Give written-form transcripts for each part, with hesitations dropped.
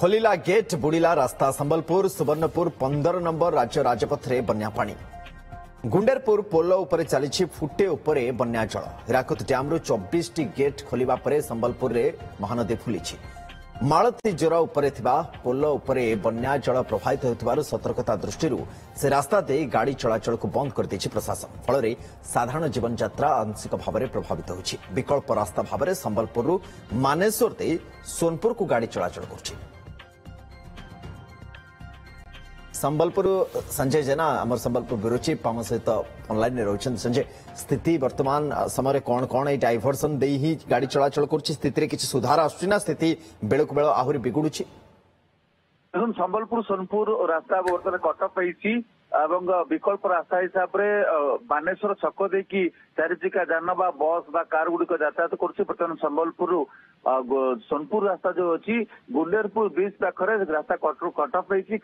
खोलिला gate बुड़िला रास्ता Sambalpur Subarnapur 15 number राज्य राजपथ रे बन्या पानी गुंडेरपुर पोल उपरे चली फुटे उपरे बन्या जल हिराकुद डैम 24 टी गेट खोलिबा परे संबलपुर रे महानदी फुली मालती जोर उपरे थिबा पोल उपरे बन्या जल प्रभावित होतिबारु सतर्कता दृष्टि से रास्ता दे गाड़ी चलाचल को बंद कर दैछि प्रशासन फल साधारण जीवन यात्रा आंशिक भाव में प्रभावित होछि विकल्प रास्ता भाव संबलपुर मानेश्वर दे सोनपुर को गाड़ी चलाचल कर संबलपुर संजय जेना आम संबलपुर ब्यूरो चीफ आम सहित ऑनलाइन में रोचन संजय स्थिति वर्तमान समय कौन कौन ये डायवर्सन दे ही गाड़ी चलाचल कर स्थिति किसी सुधार आसुना स्थिति बेलू बेल आहरी बिगुड़ी संबलपुर सोनपुर रास्ता बर्तमान कटअप होती विकल्प रास्ता हिसाब से बानेश्वर छक देखी चारिचिका जान बस कार गुड़िक यातायात कर संबलपुर सोनपुर रास्ता जो अच्छी गुंडेरपुर ब्रिज पाखे रास्ता कटअप होती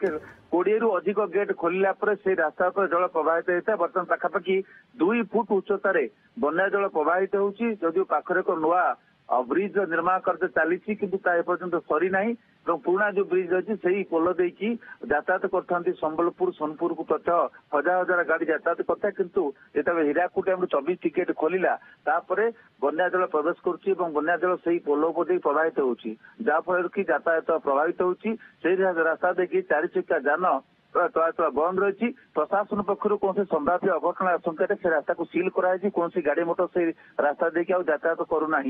20 रु अधिक गेट खोलिला से रास्ता पर जल प्रभावित होता है बर्तमान पाखापाखि 2 फुट उच्चतार बन्या जल प्रभावित होती जदिव पाखे एक नुआ ब्रिज निर्माण कार्य चली किंतु एपर्यंत सरी ना पुराना जो ब्रिज अच्छी से पोल देकी यातायात करते संबलपुर सोनपुर को प्रत्यह हजार हजार गाड़ी यातायात करता है किंतु जिते हीराकुद डैम 24 टिकेट खोलिला बन्या जल प्रवेश करुँच जल से पोल प्रभावित होची जहाँफल कि यातायात प्रभावित होची रास्ता देखी 4 चक्का जान चलाचल बंद रही प्रशासन पक्ष कौन संभाव्य अघटन आशंका से रास्ता को सील कराई कौन गाड़ी मोटर से रास्ता देखिए यातायात करूना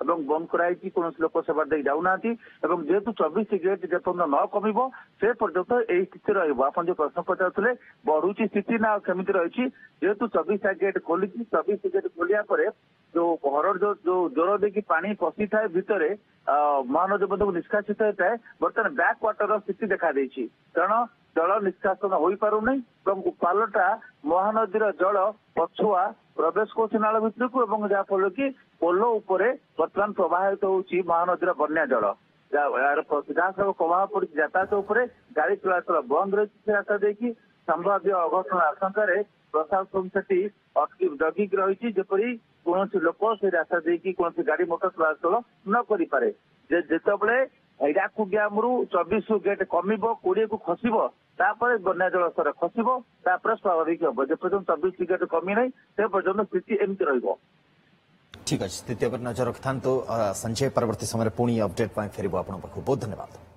बंद कराई कौन लोक से बाटे जाऊना जेहेतु 24 गेट जेपर्यंत न कम से पर्यंत यही स्थिति रहा जो प्रश्न पचारे बढ़ुची स्थिति ना केमी रही जेहेतु 24 गेट खोली 24 गेट खोलिया जो हरड़ जो जोर देखी पानी पशि थाए भितर महानदी मध्य निष्कासित होता है बर्तमान बैक वाटर स्थिति देखा देती कारण जल निष्कासन हो पारुना पालटा महानदी जल पछुआ प्रवेश कर नाल भितर को जहाँफल कि पोल उपरे बर्तमान प्रवाहित होची महानदी बन्या जल यार सीधा सब प्रभाव पड़ी यातायात उपरे गाड़ी चलाचल बंद रही रास्ता देखी संभाव्य अघटन आशंका प्रशासन से अटकी जगिक रही जपरी कौन लोक से रास्ता देखी कौन गाड़ी मोटर चलाचल न करें जितेबले हिराकुद डैम 24 गेट कम 20 को खसब बन्या जल स्तर खसब स्वाभाविक हम जेपर्यंत 24 गेट कमी ना से पर्यटन स्थिति एमती रही ठीक अच्छे स्थिति नजर रखा संजय परवर्ती समय पुणी अपडेट फेर आप बहुत धन्यवाद।